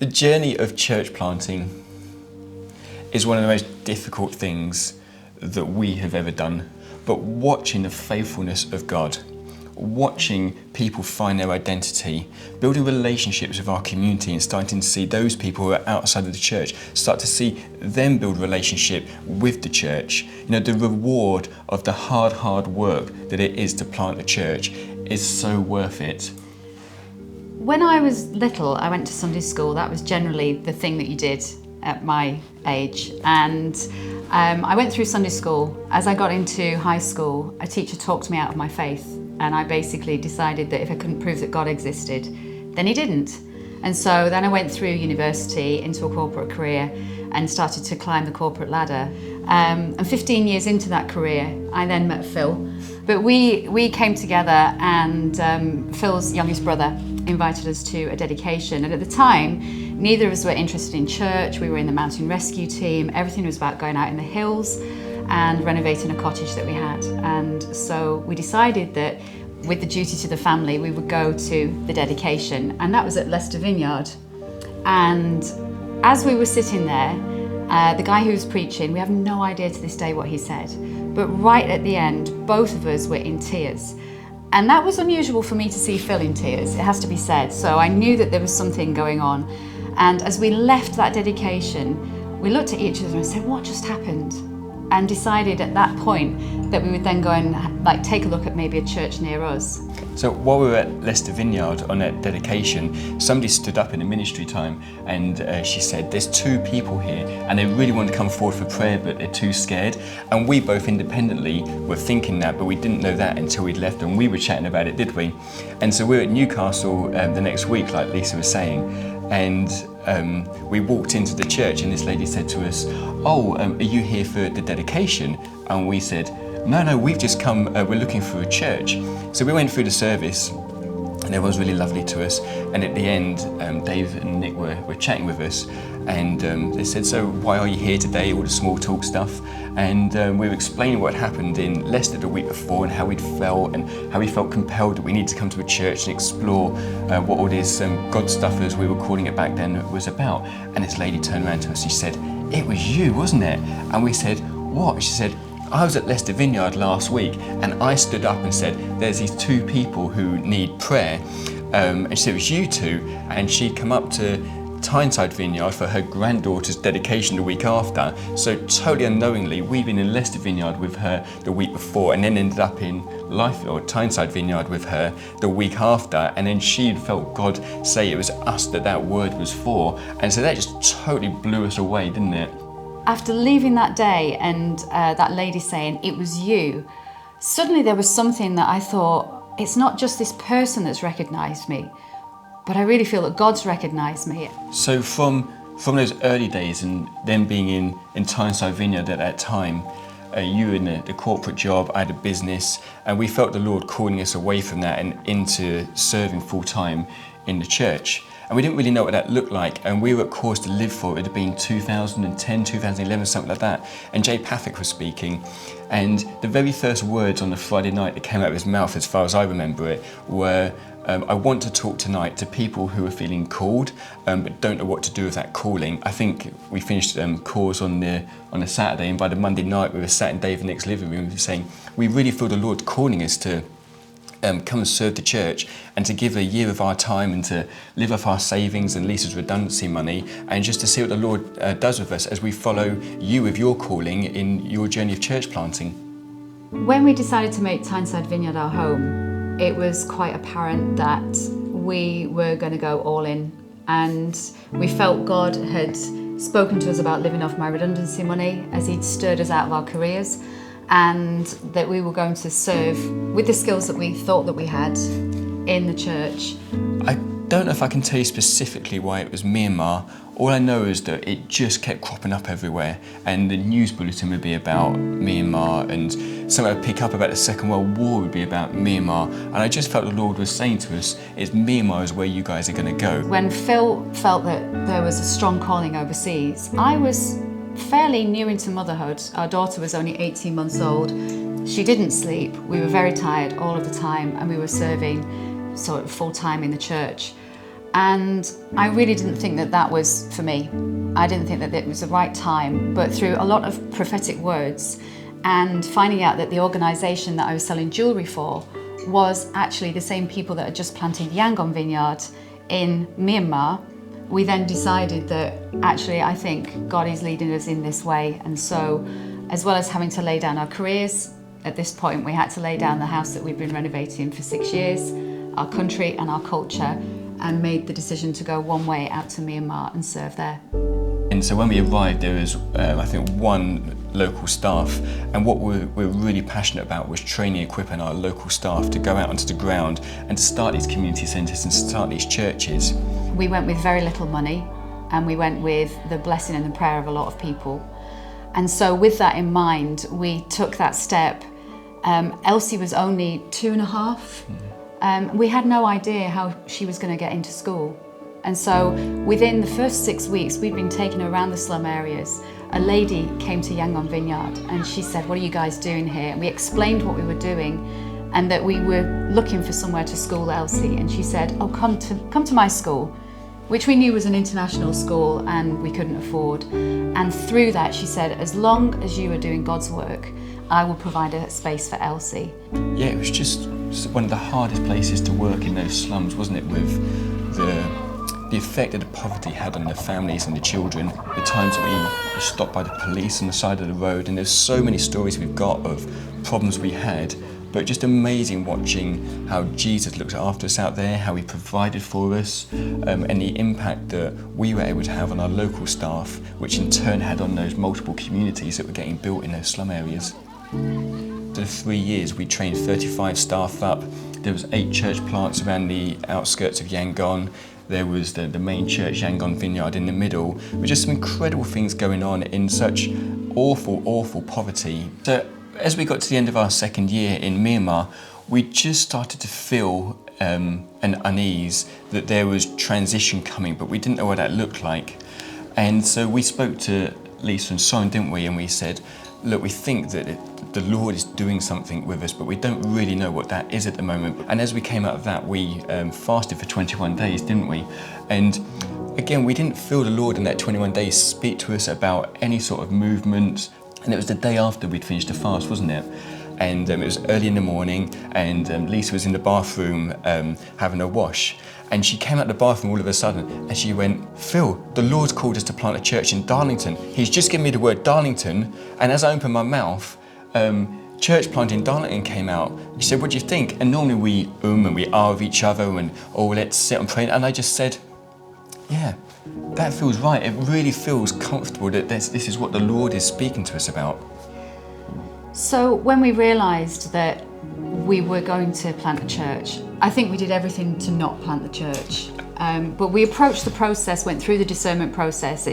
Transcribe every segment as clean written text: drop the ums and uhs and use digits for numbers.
The journey of church planting is one of the most difficult things that we have ever done. But watching the faithfulness of God, watching people find their identity, building relationships with our community and starting to see those people who are outside of the church, start to see them build relationship with the church. You know, the reward of the hard work that it is to plant a church is so worth it. When I was little, I went to Sunday school. That was generally the thing that you did at my age. And I went through Sunday school. As I got into high school, a teacher talked me out of my faith. And I basically decided that if I couldn't prove that God existed, then he didn't. And so then I went through university into a corporate career and started to climb the corporate ladder. And 15 years into that career, I then met Phil. But we came together, and Phil's youngest brother invited us to a dedication. And at the time, neither of us were interested in church. We were in the mountain rescue team. Everything was about going out in the hills and renovating a cottage that we had. And so we decided that with the duty to the family, we would go to the dedication. And that was at Leicester Vineyard. And as we were sitting there, the guy who was preaching, we have no idea to this day what he said, but right at the end, both of us were in tears. And that was unusual for me to see Phil in tears, it has to be said. So I knew that there was something going on. And as we left that dedication, we looked at each other and said, what just happened? And decided at that point that we would then go and take a look at maybe a church near us. So while we were at Leicester Vineyard on that dedication, somebody stood up in the ministry time and she said, there's two people here and they really want to come forward for prayer, but they're too scared. And we both independently were thinking that, but we didn't know that until we'd left, and we were chatting about it, did we? And so we were at Newcastle the next week, like Lisa was saying, and we walked into the church and this lady said to us, are you here for the dedication? And we said, no, we've just come, we're looking for a church. So we went through the service and everyone was really lovely to us. And at the end, Dave and Nick were chatting with us, and they said, so why are you here today? All the small talk stuff. And we were explaining what happened in Leicester the week before and how we'd felt and how we felt compelled that we needed to come to a church and explore what all this God stuff, as we were calling it back then, was about. And this lady turned around to us, she said, it was you, wasn't it? And we said, what? She said, I was at Leicester Vineyard last week and I stood up and said, there's these two people who need prayer. And she said, it was you two. And she'd come up to Tyneside Vineyard for her granddaughter's dedication the week after. So totally unknowingly, we'd been in Leicester Vineyard with her the week before and then ended up in Tyneside Vineyard with her the week after. And then she'd felt God say it was us that word was for. And so that just totally blew us away, didn't it? After leaving that day and that lady saying, it was you, suddenly there was something that I thought, it's not just this person that's recognised me, but I really feel that God's recognised me. So from those early days and then being in Tyneside Vineyard at that time, you were in the corporate job, I had a business, and we felt the Lord calling us away from that and into serving full time in the church. And we didn't really know what that looked like, and we were at Cause to Live For. It had been 2010, 2011, something like that. And Jay Pathak was speaking, and the very first words on the Friday night that came out of his mouth, as far as I remember it, were, I want to talk tonight to people who are feeling called, but don't know what to do with that calling. I think we finished Cause on a Saturday, and by the Monday night we were sat in Dave and Nick's living room saying, we really feel the Lord calling us to come and serve the church and to give a year of our time and to live off our savings and Lisa's redundancy money, and just to see what the Lord does with us as we follow you with your calling in your journey of church planting. When we decided to make Tyneside Vineyard our home, it was quite apparent that we were going to go all in, and we felt God had spoken to us about living off my redundancy money as he'd stirred us out of our careers, and that we were going to serve with the skills that we thought that we had in the church. I don't know if I can tell you specifically why it was Myanmar. All I know is that it just kept cropping up everywhere, and the news bulletin would be about Myanmar, and something I'd pick up about the Second World War would be about Myanmar, and I just felt the Lord was saying to us, Myanmar is where you guys are going to go. When Phil felt that there was a strong calling overseas, I was fairly new into motherhood. Our daughter was only 18 months old. She didn't sleep. We were very tired all of the time, and we were serving sort of full time in the church. And I really didn't think that that was for me. I didn't think that it was the right time, but through a lot of prophetic words and finding out that the organisation that I was selling jewellery for was actually the same people that had just planted Yangon Vineyard in Myanmar, we then decided that actually I think God is leading us in this way. And so, as well as having to lay down our careers, at this point we had to lay down the house that we've been renovating for 6 years, our country and our culture, and made the decision to go one way out to Myanmar and serve there. And so when we arrived, there was, I think, one local staff, and what we're really passionate about was training and equipping our local staff to go out onto the ground and to start these community centres and start these churches. We went with very little money, and we went with the blessing and the prayer of a lot of people. And so with that in mind, we took that step. Elsie was only 2.5. We had no idea how she was going to get into school. And so within the first 6 weeks, we'd been taken around the slum areas. A lady came to Yangon Vineyard and she said, "What are you guys doing here?" And we explained what we were doing and that we were looking for somewhere to school Elsie. And she said, "Oh, come to my school," which we knew was an international school and we couldn't afford. And through that, she said, "As long as you are doing God's work, I will provide a space for Elsie." Yeah, it was just one of the hardest places to work in those slums, wasn't it, with the effect that the poverty had on the families and the children, the times that we were stopped by the police on the side of the road, and there's so many stories we've got of problems we had, but just amazing watching how Jesus looked after us out there, how he provided for us, and the impact that we were able to have on our local staff, which in turn had on those multiple communities that were getting built in those slum areas. For the 3 years, we trained 35 staff up. There was 8 church plants around the outskirts of Yangon. There was the main church, Yangon Vineyard, in the middle, with just some incredible things going on in such awful, awful poverty. So as we got to the end of our second year in Myanmar, we just started to feel an unease that there was transition coming, but we didn't know what that looked like. And so we spoke to Lisa and Soren, didn't we? And we said, look, we think that the Lord is doing something with us, but we don't really know what that is at the moment. And as we came out of that, we fasted for 21 days, didn't we? And again, we didn't feel the Lord in that 21 days speak to us about any sort of movement. And it was the day after we'd finished the fast, wasn't it? And it was early in the morning, and Lisa was in the bathroom having a wash. And she came out the bathroom all of a sudden and she went, "Phil, the Lord's called us to plant a church in Darlington. He's just given me the word Darlington." And as I opened my mouth, church plant in Darlington came out. She said, "What do you think?" And normally we and we are with each other and, "Oh, let's sit and pray." And I just said, "Yeah, that feels right." It really feels comfortable that this is what the Lord is speaking to us about. So when we realised that we were going to plant a church, I think we did everything to not plant the church. But we approached the process, went through the discernment process,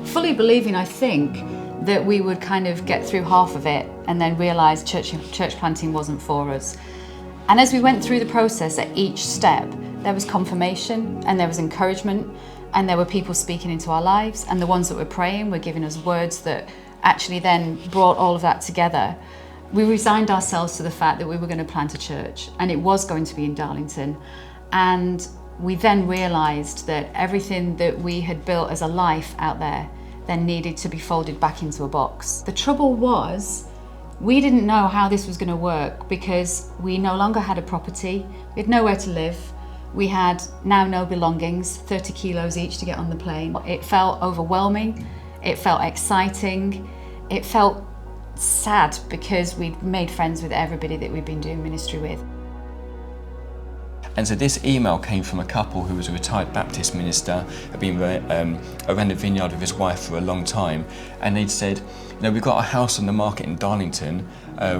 fully believing, I think, that we would kind of get through half of it and then realise church planting wasn't for us. And as we went through the process, at each step, there was confirmation and there was encouragement and there were people speaking into our lives, and the ones that were praying were giving us words that actually then brought all of that together. We resigned ourselves to the fact that we were going to plant a church and it was going to be in Darlington. And we then realised that everything that we had built as a life out there then needed to be folded back into a box. The trouble was, we didn't know how this was going to work because we no longer had a property, we had nowhere to live, we had now no belongings, 30 kilos each to get on the plane. It felt overwhelming, it felt exciting, it felt sad because we'd made friends with everybody that we'd been doing ministry with. And so this email came from a couple who was a retired Baptist minister, had been around the vineyard with his wife for a long time, and they'd said, we've got a house on the market in Darlington,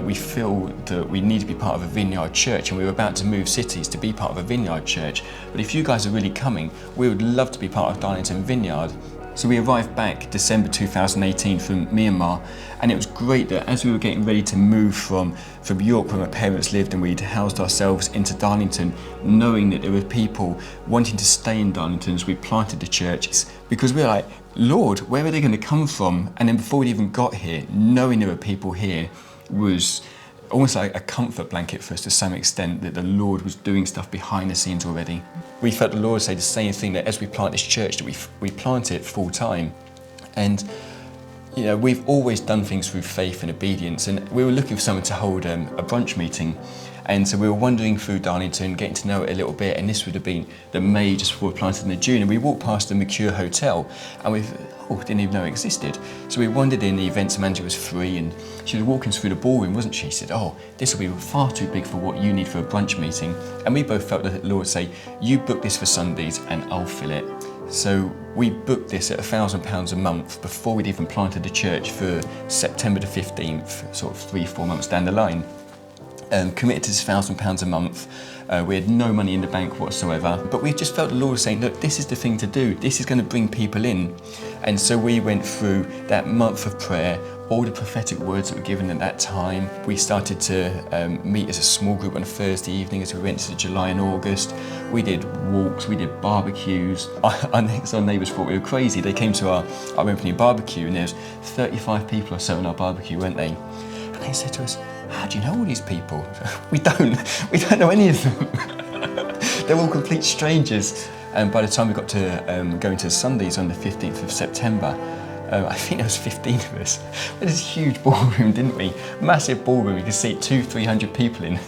we feel that we need to be part of a vineyard church, and we were about to move cities to be part of a vineyard church, but if you guys are really coming, we would love to be part of Darlington Vineyard. So we arrived back December 2018 from Myanmar, and it was great that as we were getting ready to move from York where my parents lived and we'd housed ourselves into Darlington, knowing that there were people wanting to stay in Darlington as we planted the churches, because we were like, Lord, where are they going to come from? And then before we even got here, knowing there were people here was almost like a comfort blanket for us to some extent, that the Lord was doing stuff behind the scenes already. We felt the Lord say the same thing, that as we plant this church, that we plant it full time. And you know, we've always done things through faith and obedience, and we were looking for someone to hold a brunch meeting. And so we were wandering through Darlington, getting to know it a little bit, and this would have been the May just before we planted in the June, and we walked past the Mercure Hotel, and we didn't even know it existed. So we wandered in, the events manager was free, and she was walking us through the ballroom, wasn't she? She said, oh, this will be far too big for what you need for a brunch meeting. And we both felt the Lord say, you book this for Sundays and I'll fill it. So we booked this at £1,000 a month before we'd even planted the church for September the 15th, sort of 3-4 months down the line. Committed to this £1,000 a month. We had no money in the bank whatsoever, but we just felt the Lord saying, look, this is the thing to do. This is going to bring people in. And so we went through that month of prayer, all the prophetic words that were given at that time. We started to meet as a small group on a Thursday evening as we went to July and August. We did walks, we did barbecues. Our next door neighbours thought we were crazy. They came to our opening barbecue, and there was 35 people or so in our barbecue, weren't they? And they said to us, how do you know all these people? We don't know any of them. They're all complete strangers. And by the time we got to going to Sundays on the 15th of September, I think there was 15 of us. We had this huge ballroom, didn't we? Massive ballroom, you could seat 200-300 people in.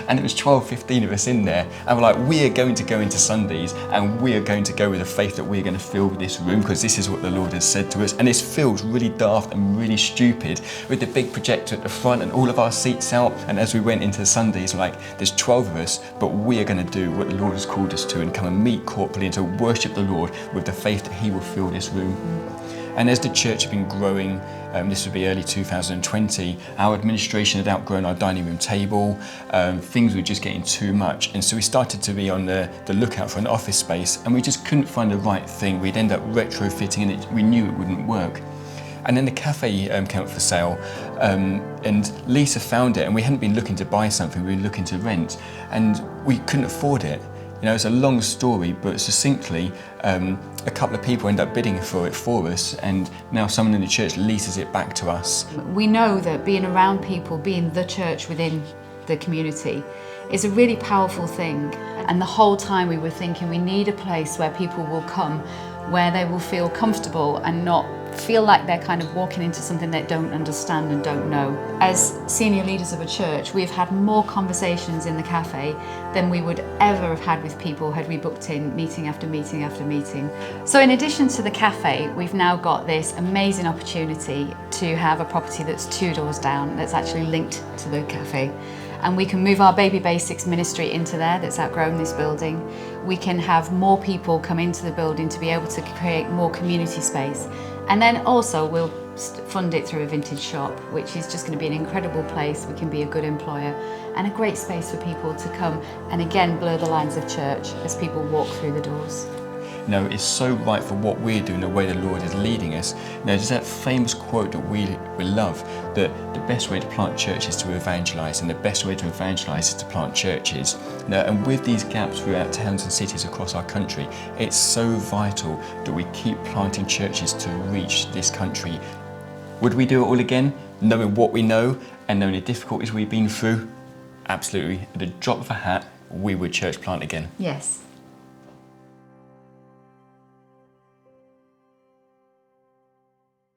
And it was 12-15 of us in there, and we're like, we are going to go into Sundays, and we are going to go with the faith that we're going to fill this room, because this is what the Lord has said to us. And this feels really daft and really stupid with the big projector at the front and all of our seats out. And as we went into Sundays, we're like, there's 12 of us, but we are going to do what the Lord has called us to, and come and meet corporately and to worship the Lord with the faith that He will fill this room. And as the church had been growing, this would be early 2020, our administration had outgrown our dining room table. Things were just getting too much. And so we started to be on the lookout for an office space, and we just couldn't find the right thing. We'd end up retrofitting it. We knew it wouldn't work. And then the cafe came up for sale, and Lisa found it, and we hadn't been looking to buy something, we were looking to rent, and we couldn't afford it. You know, it's a long story, but succinctly, a couple of people end up bidding for it for us, and now someone in the church leases it back to us. We know that being around people, being the church within the community, is a really powerful thing. And the whole time we were thinking we need a place where people will come, where they will feel comfortable and not feel like they're kind of walking into something they don't understand and don't know. As senior leaders of a church, we've had more conversations in the cafe than we would ever have had with people had we booked in meeting after meeting after meeting. So in addition to the cafe, we've now got this amazing opportunity to have a property that's 2 doors down, that's actually linked to the cafe. And we can move our Baby Basics ministry into there, that's outgrown this building. We can have more people come into the building to be able to create more community space. And then also we'll fund it through a vintage shop, which is just going to be an incredible place. We can be a good employer and a great space for people to come and again blur the lines of church as people walk through the doors. You know, it's so right for what we're doing, the way the Lord is leading us. You know, there's that famous quote that we love, that the best way to plant churches is to evangelise, and the best way to evangelise is to plant churches. You know, and with these gaps throughout towns and cities across our country, it's so vital that we keep planting churches to reach this country. Would we do it all again, knowing what we know and knowing the difficulties we've been through? Absolutely. At the drop of a hat, we would church plant again. Yes.